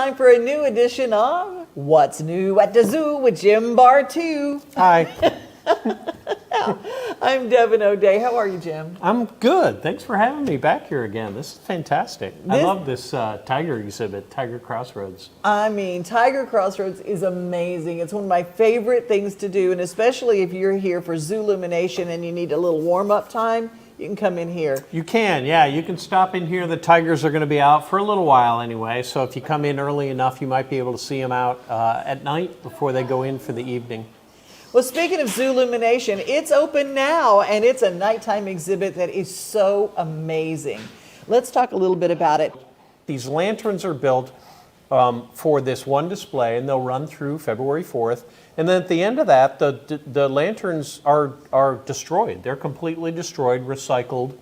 time for a new edition of What's New at the Zoo with Jim Bartoo. Hi. I'm Devin O'Day. How are you, Jim? I'm good. Thanks for having me back here again. This is fantastic. I love this tiger exhibit, Tiger Crossroads. I mean, Tiger Crossroads is amazing. It's one of my favorite things to do, and especially if you're here for Zoolumination and you need a little warm-up time, you can come in here. You can, yeah. You can stop in here. The tigers are going to be out for a little while anyway, so if you come in early enough, you might be able to see them out at night before they go in for the evening. Well, speaking of Zoolumination, it's open now, and it's a nighttime exhibit that is so amazing. Let's talk a little bit about it. These lanterns are built for this one display, and they'll run through February 4th. And then at the end of that, the lanterns are destroyed. They're completely destroyed, recycled,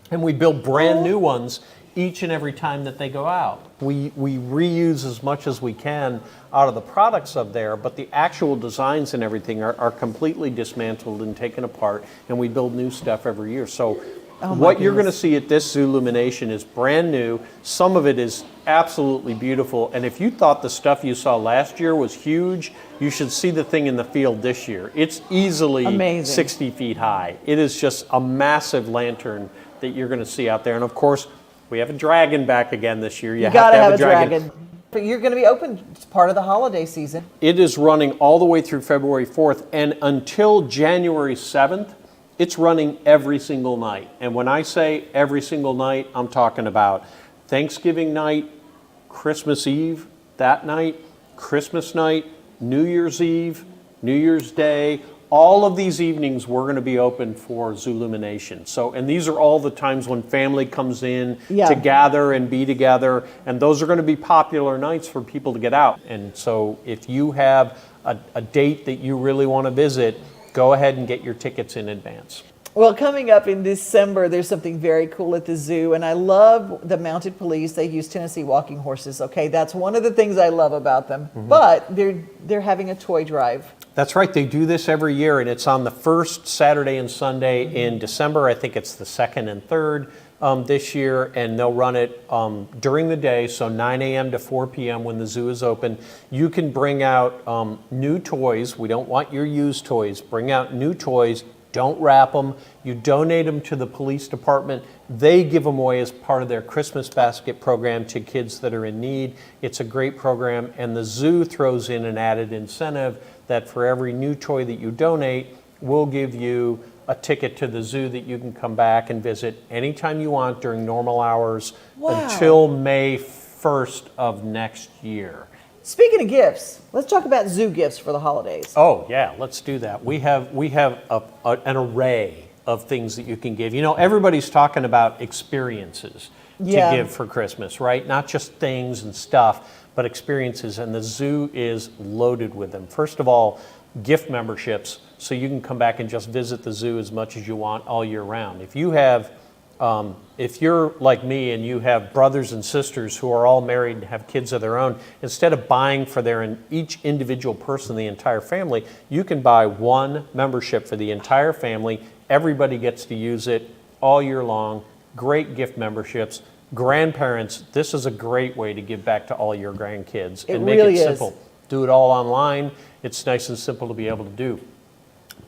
and we build brand new ones each and every time that they go out. We reuse as much as we can out of the products of there, but the actual designs and everything are completely dismantled and taken apart, and we build new stuff every year. So what you're going to see at this Zoolumination is brand new. Some of it is absolutely beautiful, and if you thought the stuff you saw last year was huge, you should see the thing in the field this year. It's easily amazing. 60 feet high. It is just a massive lantern that you're going to see out there, and of course, we have a dragon back again this year. You got to have a dragon. But you're going to be open. It's part of the holiday season. It is running all the way through February 4th, and until January 7th, it's running every single night. And when I say every single night, I'm talking about Thanksgiving night, Christmas Eve, that night, Christmas night, New Year's Eve, New Year's Day. All of these evenings we're going to be open for Zoolumination. So, and these are all the times when family comes in to gather and be together, and those are going to be popular nights for people to get out. And so if you have a date that you really want to visit, go ahead and get your tickets in advance. Well, coming up in December, there's something very cool at the zoo, and I love the mounted police. They use Tennessee walking horses. Okay, that's one of the things I love about them. Mm-hmm. But they're having a toy drive. That's right. They do this every year, and it's on the first Saturday and Sunday in December. I think it's the 2nd and 3rd this year, and they'll run it during the day, so 9 a.m. to 4 p.m. when the zoo is open. You can bring out new toys. We don't want your used toys. Bring out new toys. Don't wrap them. You donate them to the police department. They give them away as part of their Christmas basket program to kids that are in need. It's a great program, and the zoo throws in an added incentive that for every new toy that you donate, we'll give you a ticket to the zoo that you can come back and visit anytime you want during normal hours until May 1st of next year. Speaking of gifts, let's talk about zoo gifts for the holidays. Oh yeah, let's do that. We have an array of things that you can give. You know, everybody's talking about experiences to give for Christmas, right? Not just things and stuff, but experiences, and the zoo is loaded with them. First of all, gift memberships, so you can come back and just visit the zoo as much as you want all year round. If you have if you're like me and you have brothers and sisters who are all married and have kids of their own, instead of buying for each individual person, the entire family, you can buy one membership for the entire family. Everybody gets to use it all year long. Great gift memberships. Grandparents, this is a great way to give back to all your grandkids and make it simple. Do it all online. It's nice and simple to be able to do.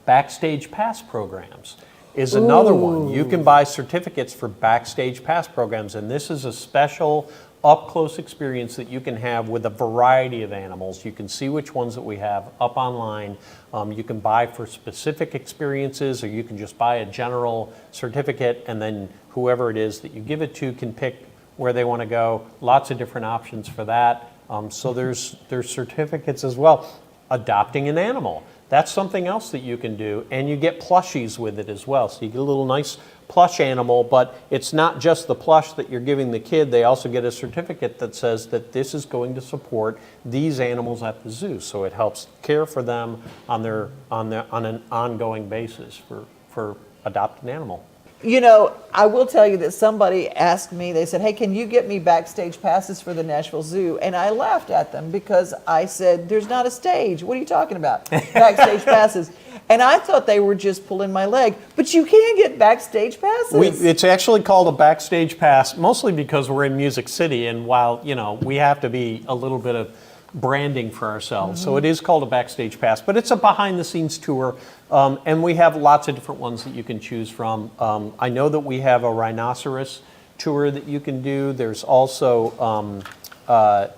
Backstage pass programs is another one. You can buy certificates for backstage pass programs, and this is a special up-close experience that you can have with a variety of animals. You can see which ones that we have up online. You can buy for specific experiences, or you can just buy a general certificate, and then whoever it is that you give it to can pick where they want to go. Lots of different options for that. So there's certificates as well. Adopting an animal. That's something else that you can do, and you get plushies with it as well. So you get a little nice plush animal, but it's not just the plush that you're giving the kid. They also get a certificate that says that this is going to support these animals at the zoo. So it helps care for them on an ongoing basis for adopting an animal. You know, I will tell you that somebody asked me, they said, hey, can you get me backstage passes for the Nashville Zoo? And I laughed at them because I said, there's not a stage. What are you talking about? Backstage passes. And I thought they were just pulling my leg. But you can get backstage passes. It's actually called a backstage pass, mostly because we're in Music City, and while, we have to be a little bit of branding for ourselves. So it is called a backstage pass, but it's a behind-the-scenes tour, and we have lots of different ones that you can choose from. I know that we have a rhinoceros tour that you can do. There's also, a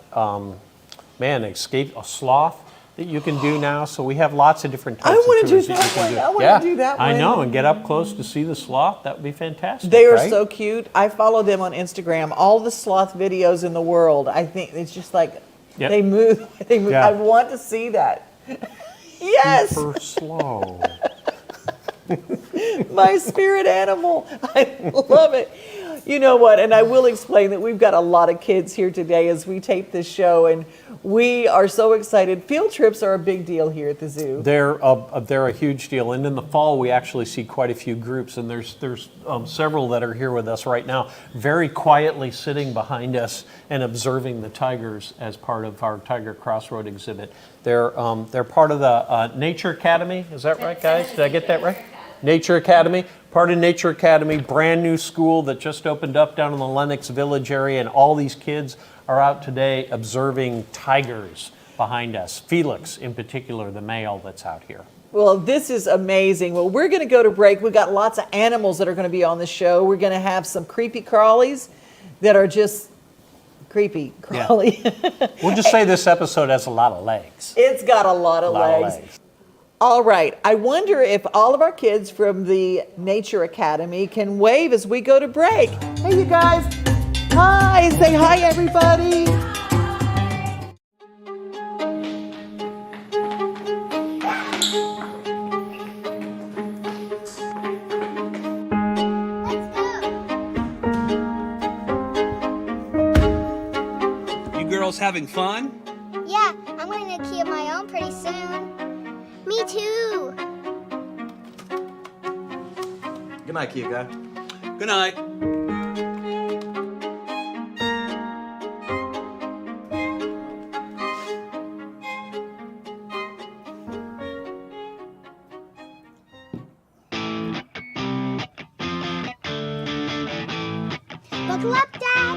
sloth that you can do now. So we have lots of different types of tours that you can do. I want to do that one. I know, and get up close to see the sloth. That would be fantastic. They are right? so cute. I follow them on Instagram. All the sloth videos in the world. I think it's just like they move. They move. Yeah. I want to see that. Yes. Super slow. My spirit animal. I love it. You know what? And I will explain that we've got a lot of kids here today as we tape this show, and we are so excited. Field trips are a big deal here at the zoo. They're a huge deal, and in the fall we actually see quite a few groups, and there's several that are here with us right now, very quietly sitting behind us and observing the tigers as part of our Tiger Crossroad exhibit. They're part of the Nature Academy. Is that right, guys? Did I get that right? Nature Academy, part of Nature Academy, brand new school that just opened up down in the Lenox Village area, and all these kids are out today observing tigers behind us. Felix, in particular, the male that's out here. Well, this is amazing. Well, we're going to go to break. We've got lots of animals that are going to be on the show. We're going to have some creepy crawlies that are just creepy crawly. Yeah. We'll just say this episode has a lot of legs. It's got a lot of legs. All right. I wonder if all of our kids from the Nature Academy can wave as we go to break. Hey, you guys. Hi. Say hi, everybody. You girls having fun? Yeah, I'm going to key of my own pretty soon. Me too. Good night, Kia guy. Good night. Buckle up, Dad.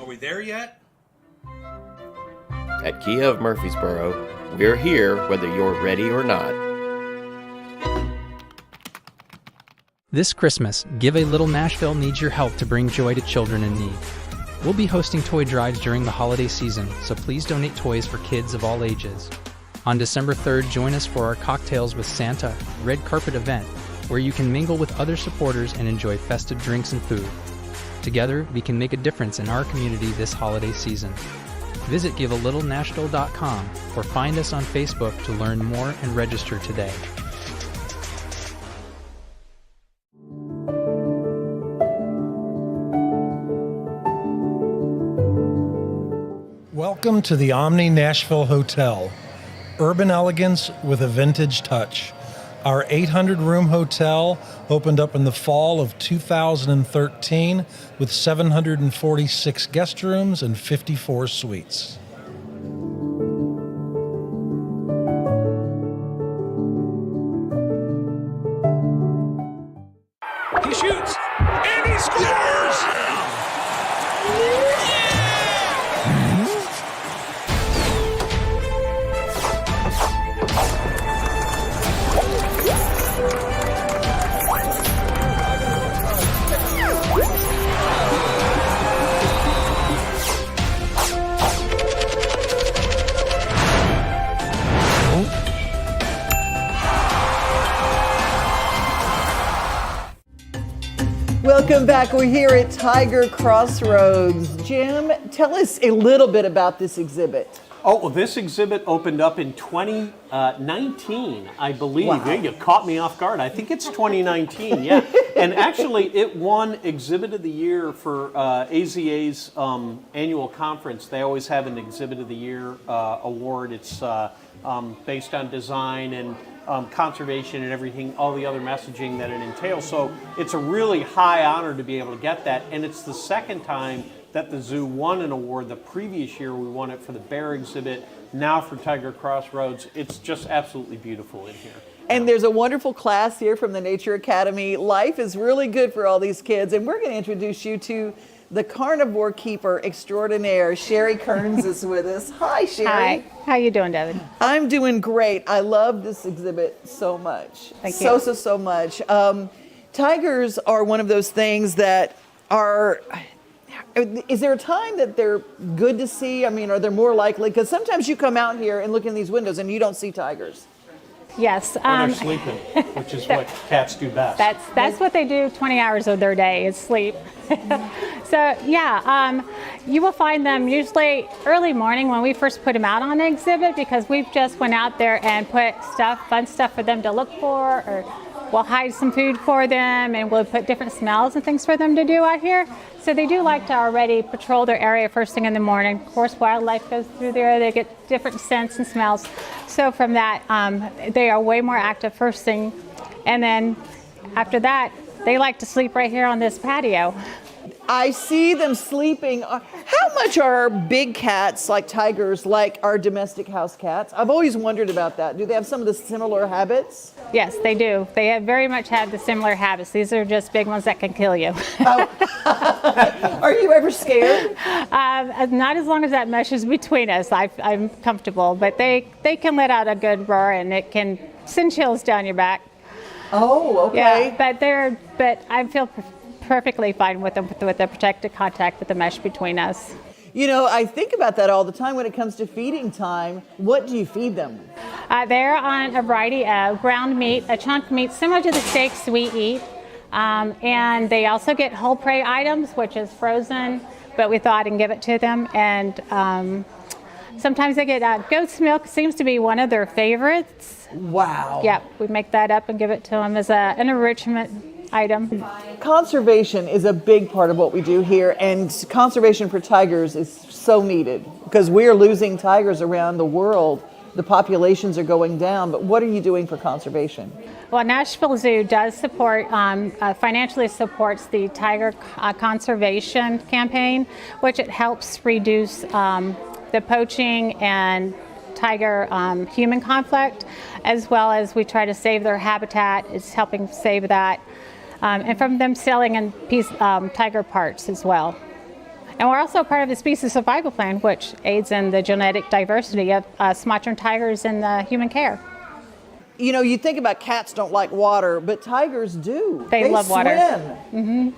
Are we there yet? At Kia of Murfreesboro, we're here whether you're ready or not. This Christmas, Give a Little Nashville needs your help to bring joy to children in need. We'll be hosting toy drives during the holiday season, so please donate toys for kids of all ages. On December 3rd, join us for our Cocktails with Santa red carpet event, where you can mingle with other supporters and enjoy festive drinks and food. Together, we can make a difference in our community this holiday season. Visit givealittle.nashville.com or find us on Facebook to learn more and register today. Welcome to the Omni Nashville Hotel. Urban elegance with a vintage touch. Our 800-room hotel opened up in the fall of 2013 with 746 guest rooms and 54 suites. He shoots and he scores! Welcome back. We're here at Tiger Crossroads. Jim, tell us a little bit about this exhibit. Oh, well, this exhibit opened up in 2019, I believe. Wow. Yeah, you caught me off guard. I think it's 2019, yeah. And actually, it won Exhibit of the Year for AZA's annual conference. They always have an Exhibit of the Year award. It's based on design and conservation and everything, all the other messaging that it entails. So it's a really high honor to be able to get that. And it's the second time that the zoo won an award. The previous year we won it for the bear exhibit, now for Tiger Crossroads. It's just absolutely beautiful in here. And there's a wonderful class here from the Nature Academy. Life is really good for all these kids. And we're going to introduce you to the carnivore keeper extraordinaire. Sherry Kearns is with us. Hi, Sherry. Hi. How you doing, David? I'm doing great. I love this exhibit so much. Thank you. So much. Tigers are one of those things that are... Is there a time that they're good to see? I mean, are they more likely? Because sometimes you come out here and look in these windows and you don't see tigers. Yes. Or they're sleeping, which is what cats do best. That's what they do 20 hours of their day is sleep. So yeah, you will find them usually early morning when we first put them out on the exhibit, because we've just went out there and put fun stuff for them to look for, or we'll hide some food for them, and we'll put different smells and things for them to do out here. So they do like to already patrol their area first thing in the morning. Of course, wildlife goes through there. They get different scents and smells. So from that, they are way more active first thing. And then after that, they like to sleep right here on this patio. I see them sleeping. How much are big cats like tigers like our domestic house cats? I've always wondered about that. Do they have some of the similar habits? Yes, they do. They have very much had the similar habits. These are just big ones that can kill you. Are you ever scared? Not as long as that mesh is between us. I'm comfortable, but they can let out a good roar, and it can send chills down your back. Oh, okay. Yeah, but I feel perfectly fine with them, with the protected contact with the mesh between us. You know, I think about that all the time when it comes to feeding time. What do you feed them? They're on a variety of ground meat, a chunk meat similar to the steaks we eat. And they also get whole prey items, which is frozen, but we thought and give it to them. And sometimes they get goat's milk, seems to be one of their favorites. Wow. Yep, we make that up and give it to them as an enrichment item. Conservation is a big part of what we do here, and conservation for tigers is so needed because we are losing tigers around the world. The populations are going down, but what are you doing for conservation? Well, Nashville Zoo does support, financially supports the tiger conservation campaign, which it helps reduce the poaching and tiger human conflict, as well as we try to save their habitat. It's helping save that. And from them selling in tiger parts as well. And we're also part of the Species Survival Plan, which aids in the genetic diversity of Sumatran tigers in the human care. You know, you think about cats don't like water, but tigers do. They love water. Swim. Mm-hmm.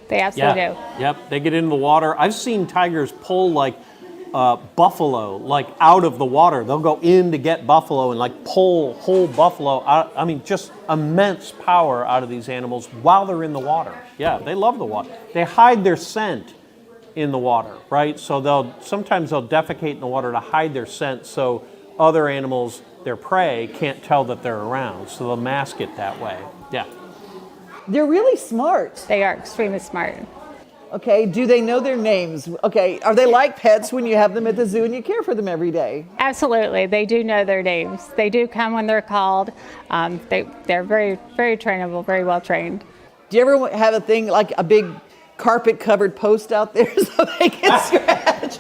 They absolutely do. Yep, they get into the water. I've seen tigers pull like buffalo, like out of the water. They'll go in to get buffalo and like pull whole buffalo out. I mean, just immense power out of these animals while they're in the water. Yeah, they love the water. They hide their scent in the water, right? So sometimes they'll defecate in the water to hide their scent so other animals, their prey, can't tell that they're around. So they'll mask it that way. Yeah. They're really smart. They are extremely smart. Okay, do they know their names? Okay, are they like pets when you have them at the zoo and you care for them every day? Absolutely, they do know their names. They do come when they're called. They're very, very trainable, very well trained. Do you ever have a thing like a big carpet-covered post out there so they can scratch?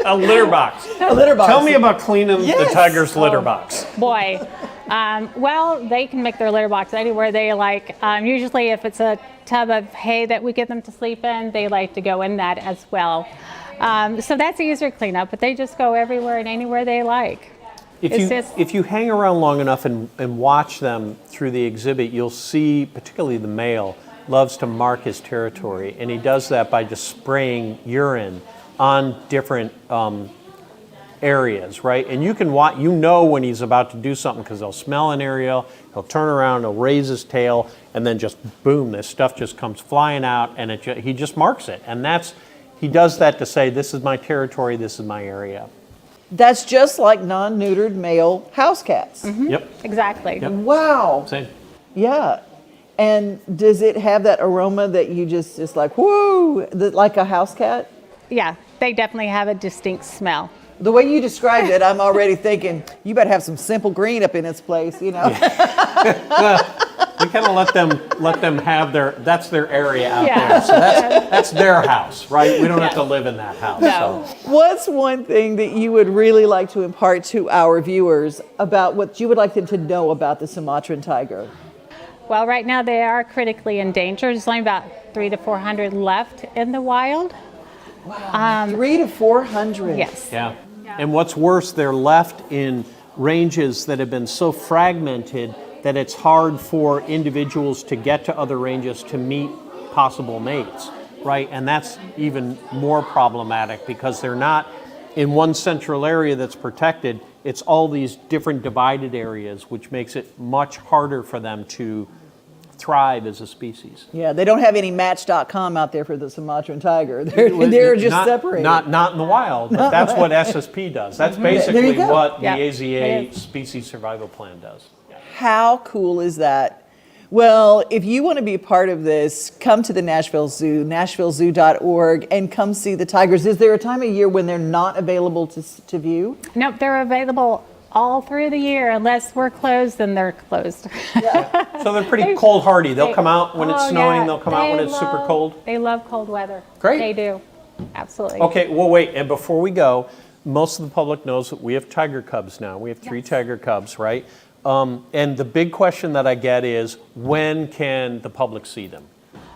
A litter box. A litter box. Tell me about cleaning Yes. the tiger's litter box. Boy, well, they can make their litter box anywhere they like. Usually if it's a tub of hay that we get them to sleep in, they like to go in that as well. So that's easier cleanup, but they just go everywhere and anywhere they like. If you hang around long enough and watch them through the exhibit, you'll see, particularly the male, loves to mark his territory, and he does that by just spraying urine on different areas, right? And you can watch, you know when he's about to do something because he'll smell an area, he'll turn around, he'll raise his tail, and then just boom, this stuff just comes flying out, and he just marks it. And he does that to say, this is my territory, this is my area. That's just like non-neutered male house cats. Mm-hmm. Yep. Exactly. Yep. Wow. Same. Yeah. And does it have that aroma that you just like, whoo, like a house cat? Yeah, they definitely have a distinct smell. The way you described it, I'm already thinking, you better have some simple green up in its place, you know? Well, we kind of let them have that's their area out Yeah. there. So that's their house, right? We don't have to live in that house. No. So. What's one thing that you would really like to impart to our viewers about what you would like them to know about the Sumatran tiger? Well, right now they are critically endangered. There's only about 300 to 400 left in the wild. 300 to 400. Yes. Yeah. And what's worse, they're left in ranges that have been so fragmented that it's hard for individuals to get to other ranges to meet possible mates, right? And that's even more problematic because they're not in one central area that's protected. It's all these different divided areas, which makes it much harder for them to thrive as a species. Yeah, they don't have any Match.com out there for the Sumatran tiger. They're just not, separated. Not in the wild, but that's what SSP does. That's basically go. what the Yeah. AZA Species Survival Plan does. How cool is that? Well, if you want to be a part of this, come to the Nashville Zoo, nashvillezoo.org, and come see the tigers. Is there a time of year when they're not available to view? Nope, they're available all through the year. Unless we're closed, then they're closed. So they're pretty cold hardy. They'll come out when it's Oh, snowing. yeah. They'll come out when They it's super love- cold. They love cold weather. Great. They do. Absolutely. Okay, well, wait. And before we go, most of the public knows that we have tiger cubs now. We have 3 tiger cubs, right? And the big question that I get is, when can the public see them?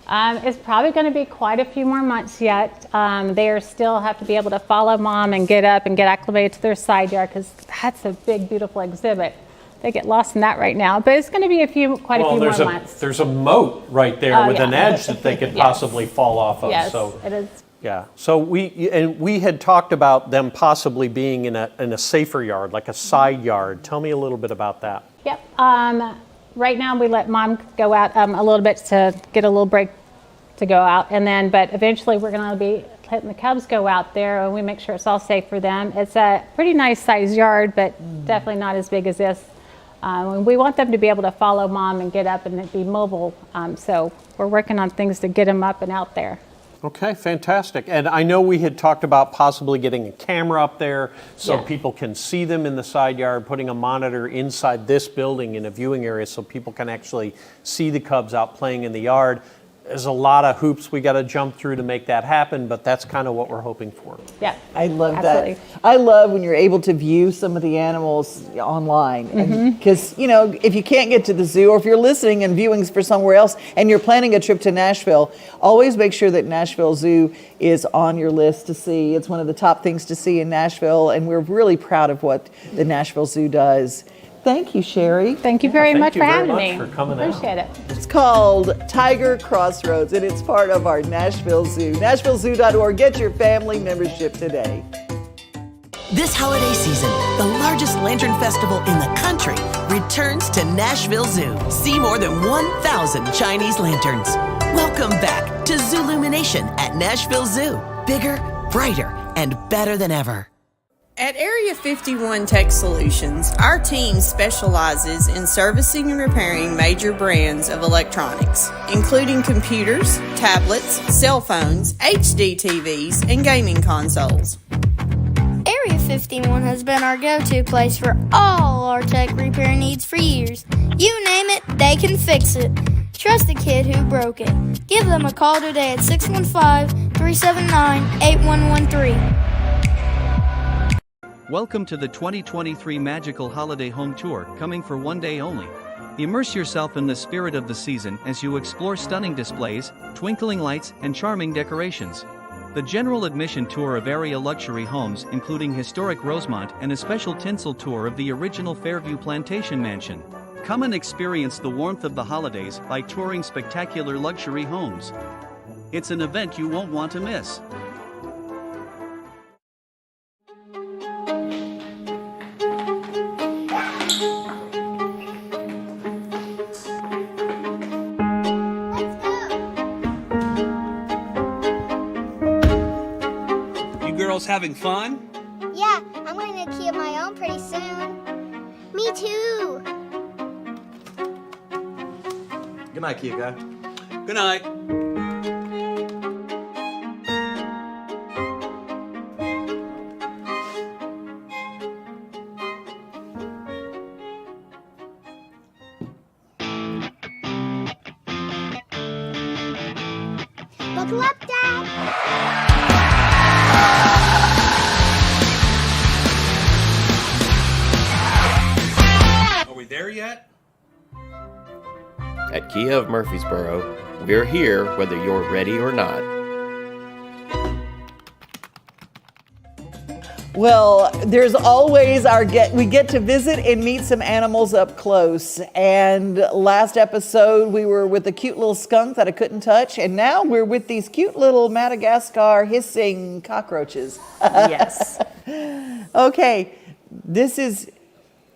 It's probably going to be quite a few more months yet. They still have to be able to follow mom and get up and get acclimated to their side yard because that's a big, beautiful exhibit. They get lost in that right now, but it's going to be quite a few more months. There's a moat right there Oh, with an yeah. edge that they could Yes. possibly fall off of. Yes, So it is. yeah. So we had talked about them possibly being in a safer yard, like a side yard. Tell me a little bit about that. Yep. Right now we let mom go out a little bit to get a little break to go out, but eventually we're going to be letting the cubs go out there and we make sure it's all safe for them. It's a pretty nice sized yard, but definitely not as big as this. We want them to be able to follow mom and get up and be mobile. So we're working on things to get them up and out there. Okay, fantastic. And I know we had talked about possibly getting a camera up there so Yeah. people can see them in the side yard, putting a monitor inside this building in a viewing area so people can actually see the cubs out playing in the yard. There's a lot of hoops we got to jump through to make that happen, but that's kind of what we're hoping for. Yeah. I love Absolutely. that. I love when you're able to view some of the animals online. Because, if you can't get to the zoo or if you're listening and viewing for somewhere else and you're planning a trip to Nashville, always make sure that Nashville Zoo is on your list to see. It's one of the top things to see in Nashville, and we're really proud of what the Nashville Zoo does. Thank you, Sherry. Thank you very thank much you for very having much me. for coming out. Appreciate it. It's called Tiger Crossroads, and it's part of our Nashville Zoo. NashvilleZoo.org. Get your family membership today. This holiday season, the largest lantern festival in the country returns to Nashville Zoo. See more than 1,000 Chinese lanterns. Welcome back to Zoolumination at Nashville Zoo. Bigger, brighter, and better than ever. At Area 51 Tech Solutions, our team specializes in servicing and repairing major brands of electronics, including computers, tablets, cell phones, HD TVs, and gaming consoles. Area 51 has been our go-to place for all our tech repair needs for years. You name it, they can fix it. Trust the kid who broke it. Give them a call today at 615-379-8113. Welcome to the 2023 Magical Holiday Home Tour, coming for one day only. Immerse yourself in the spirit of the season as you explore stunning displays, twinkling lights, and charming decorations. The general admission tour of area luxury homes, including historic Rosemont and a special tinsel tour of the original Fairview Plantation Mansion. Come and experience the warmth of the holidays by touring spectacular luxury homes. It's an event you won't want to miss. Having fun? Yeah, I'm going to key of my own pretty soon. Me too. Good night, Kia guy. Good night. Buckle up, Dad. Are we there yet? At Kia of Murfreesboro, we're here whether you're ready or not. Well, there's always we get to visit and meet some animals up close. And last episode, we were with a cute little skunk that I couldn't touch. And now we're with these cute little Madagascar hissing cockroaches. Yes. Okay, this is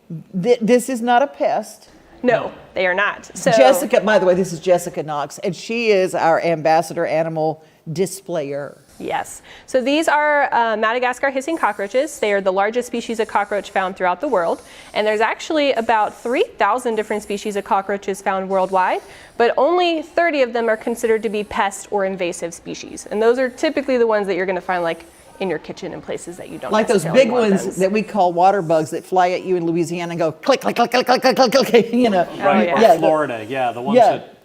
not a pest. No, they are not. So Jessica, by the way, this is Jessica Knox, and she is our ambassador animal displayer. Yes. So these are Madagascar hissing cockroaches. They are the largest species of cockroach found throughout the world. And there's actually about 3,000 different species of cockroaches found worldwide, but only 30 of them are considered to be pest or invasive species. And those are typically the ones that you're going to find like in your kitchen and places that you don't like those necessarily big want ones those. that we call water bugs that fly at you in Louisiana and go click, click, click, click, click, click, click, click, you know. Right, Yeah, or Florida,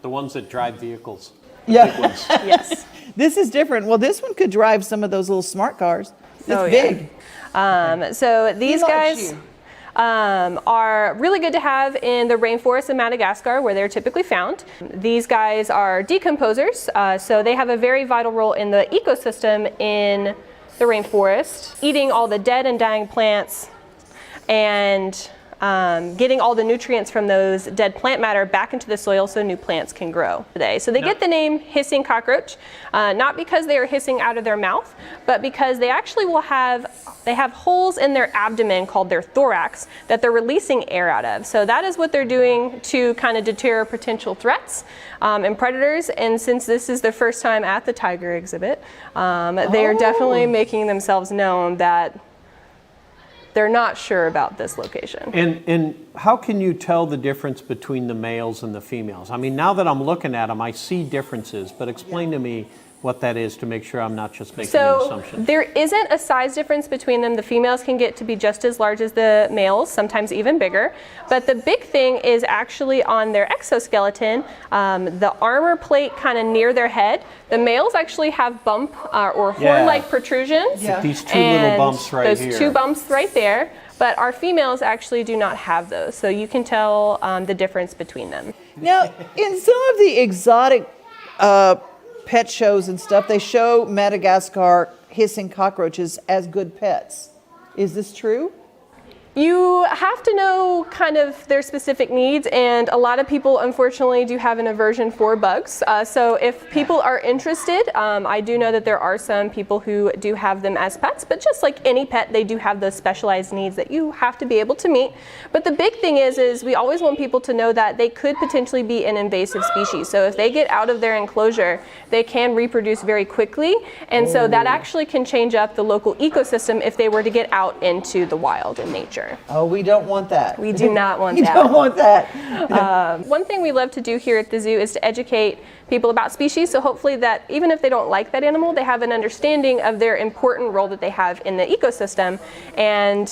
the ones that drive vehicles. Yeah. Big ones. Yes. This is different. Well, this one could drive some of those little smart cars. It's big. So these likes guys are really good to have in the rainforest of Madagascar where they're typically found. These guys are decomposers, so they have a very vital role in the ecosystem in the rainforest, eating all the dead and dying plants and getting all the nutrients from those dead plant matter back into the soil so new plants can grow today. So they get the name hissing cockroach, not because they are hissing out of their mouth, but because they actually they have holes in their abdomen called their thorax that they're releasing air out of. So that is what they're doing to kind of deter potential threats and predators. And since this is their first time at the tiger exhibit, they are definitely making themselves known that they're not sure about this location. And how can you tell the difference between the males and the females? I mean, now that I'm looking at them, I see differences, but explain to me what that is to make sure I'm not just making an assumption. There isn't a size difference between them. The females can get to be just as large as the males, sometimes even bigger. But the big thing is actually on their exoskeleton, the armor plate kind of near their head. The males actually have bump or horn-like protrusions. Yeah. These two little bumps right here. Those two bumps right there. But our females actually do not have those. So you can tell the difference between them. Now, in some of the exotic pet shows and stuff, they show Madagascar hissing cockroaches as good pets. Is this true? You have to know kind of their specific needs, and a lot of people unfortunately do have an aversion for bugs. So if people are interested, I do know that there are some people who do have them as pets, but just like any pet, they do have those specialized needs that you have to be able to meet. But the big thing is we always want people to know that they could potentially be an invasive species. So if they get out of their enclosure, they can reproduce very quickly, and so that actually can change up the local ecosystem if they were to get out into the wild in nature. Oh, we don't want that. We do not want We that. don't want that. One thing we love to do here at the zoo is to educate people about species, so hopefully that even if they don't like that animal, they have an understanding of their important role that they have in the ecosystem, and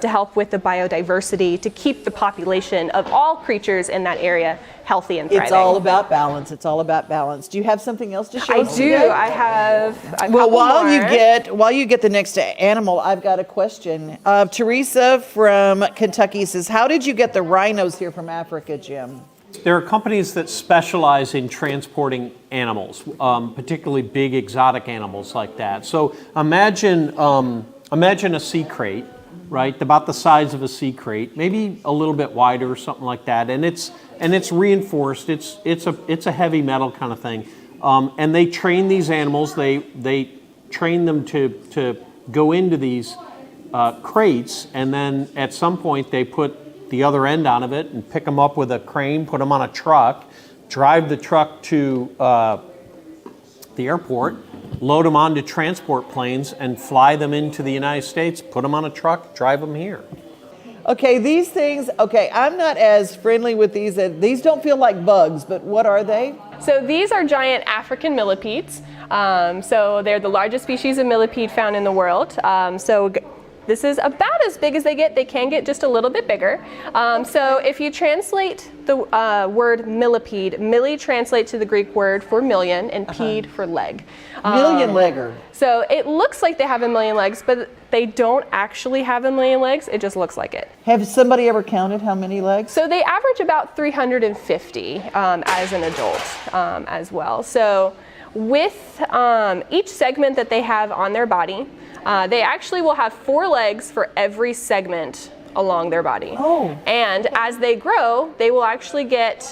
to help with the biodiversity, to keep the population of all creatures in that area healthy and thriving. It's all about balance. It's all about balance. Do you have something else to show I us do. today? I have a Well, couple more. while you get the next animal, I've got a question. Teresa from Kentucky says, "How did you get the rhinos here from Africa, Jim?" There are companies that specialize in transporting animals, particularly big exotic animals like that. So imagine a sea crate, right? About the size of a sea crate, maybe a little bit wider or something like that, and it's reinforced. It's a heavy metal kind of thing, and they train these animals. They train them to go into these crates, and then at some point they put the other end on of it and pick them up with a crane, put them on a truck, drive the truck to the airport, load them onto transport planes, and fly them into the United States, put them on a truck, drive them here. Okay, these things, I'm not as friendly with these. These don't feel like bugs, but what are they? So these are giant African millipedes. So they're the largest species of millipede found in the world. So This is about as big as they get. They can get just a little bit bigger. So if you translate the word millipede, milli translates to the Greek word for million and pede for leg. Million legger. So it looks like they have a million legs, but they don't actually have a million legs. It just looks like it. Have somebody ever counted how many legs? So they average about 350 as an adult as well. So with each segment that they have on their body, they actually will have 4 legs for every segment along their body. Oh. And as they grow, they will actually get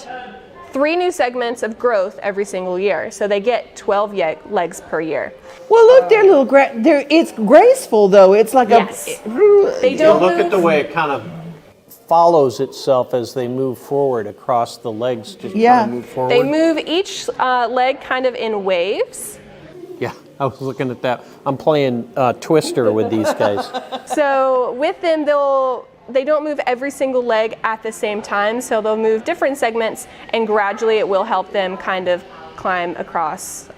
3 new segments of growth every single year. So they get 12 legs per year. Well, look, they're little. It's graceful though. It's like yes. They don't look at the way it kind of follows itself as they move forward across the legs. Just kind of move forward. They move each leg kind of in waves. Yeah, I was looking at that. I'm playing Twister with these guys. So with them, they don't move every single leg at the same time, so they'll move different segments, and gradually it will help them kind of climb across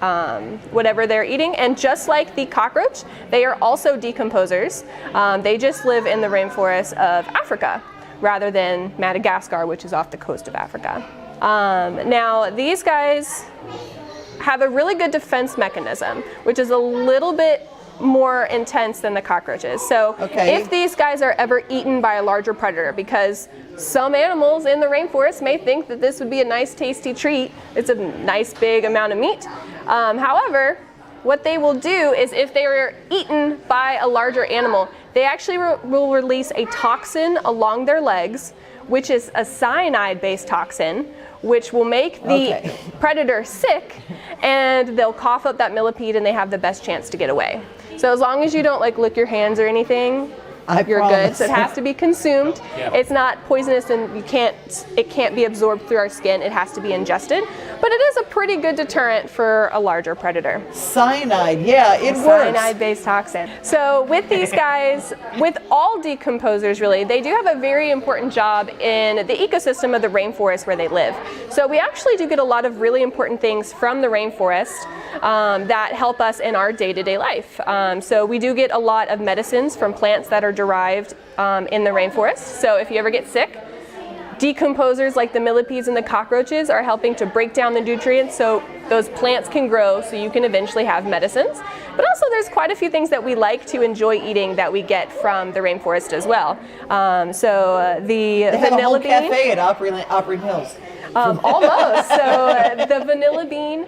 whatever they're eating. And just like the cockroach, they are also decomposers. They just live in the rainforest of Africa rather than Madagascar, which is off the coast of Africa. Now, these guys have a really good defense mechanism, which is a little bit more intense than the cockroaches. So if these guys are ever eaten by a larger predator, because some animals in the rainforest may think that this would be a nice tasty treat, it's a nice big amount of meat. However, what they will do is if they are eaten by a larger animal, they actually will release a toxin along their legs, which is a cyanide-based toxin, which will make the predator sick, and they'll cough up that millipede and they have the best chance to get away. So as long as you don't like lick your hands or anything, you're good. So it has to be consumed. Yeah. It's not poisonous, and it can't be absorbed through our skin. It has to be ingested. But it is a pretty good deterrent for a larger predator. Cyanide, yeah, it works. Cyanide-based toxin. So with these guys, with all decomposers really, they do have a very important job in the ecosystem of the rainforest where they live. So we actually do get a lot of really important things from the rainforest that help us in our day-to-day life. So we do get a lot of medicines from plants that are derived in the rainforest. So if you ever get sick, decomposers like the millipedes and the cockroaches are helping to break down the nutrients so those plants can grow so you can eventually have medicines. But also there's quite a few things that we like to enjoy eating that we get from the rainforest as well. They have a whole cafe at Opry Hills. Almost. So the vanilla bean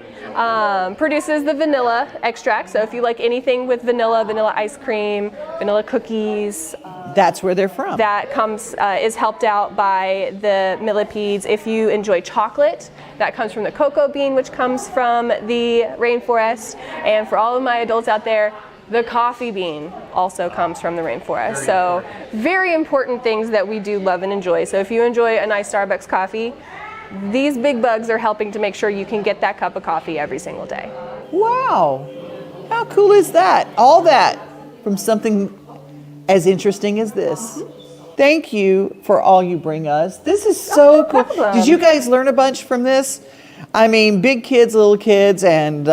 produces the vanilla extract. So if you like anything with vanilla, vanilla ice cream, vanilla cookies, that's where they're from. That comes is helped out by the millipedes. If you enjoy chocolate, that comes from the cocoa bean, which comes from the rainforest. And for all of my adults out there, the coffee bean also comes from the rainforest. So very important things that we do love and enjoy. So if you enjoy a nice Starbucks coffee, these big bugs are helping to make sure you can get that cup of coffee every single day. Wow, how cool is that? All that from something as interesting as this. Thank you for all you bring us. This is so cool. Did you guys learn a bunch from this? I mean, big kids, little kids, and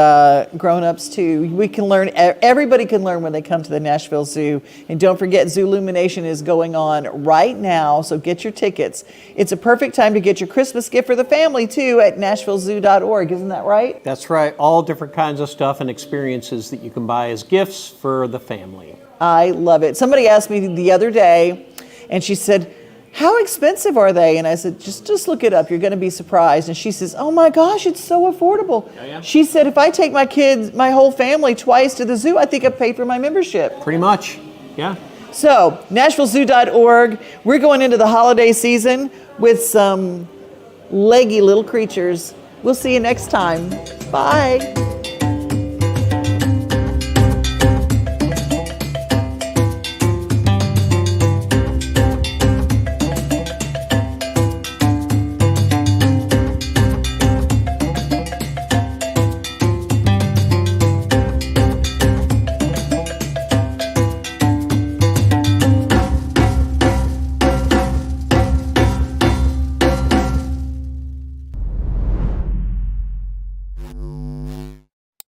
grown-ups too. We can learn. Everybody can learn when they come to the Nashville Zoo. And don't forget, Zoolumination is going on right now, so get your tickets. It's a perfect time to get your Christmas gift for the family too at NashvilleZoo.org. Isn't that right? That's right. All different kinds of stuff and experiences that you can buy as gifts for the family. I love it. Somebody asked me the other day, and she said, how expensive are they? And I said, just look it up. You're going to be surprised. And she says, oh my gosh, it's so affordable. Yeah. She said, if I take my kids, my whole family twice to the zoo, I think I've paid for my membership. Pretty much, yeah. So, NashvilleZoo.org. We're going into the holiday season with some leggy little creatures. We'll see you next time. Bye.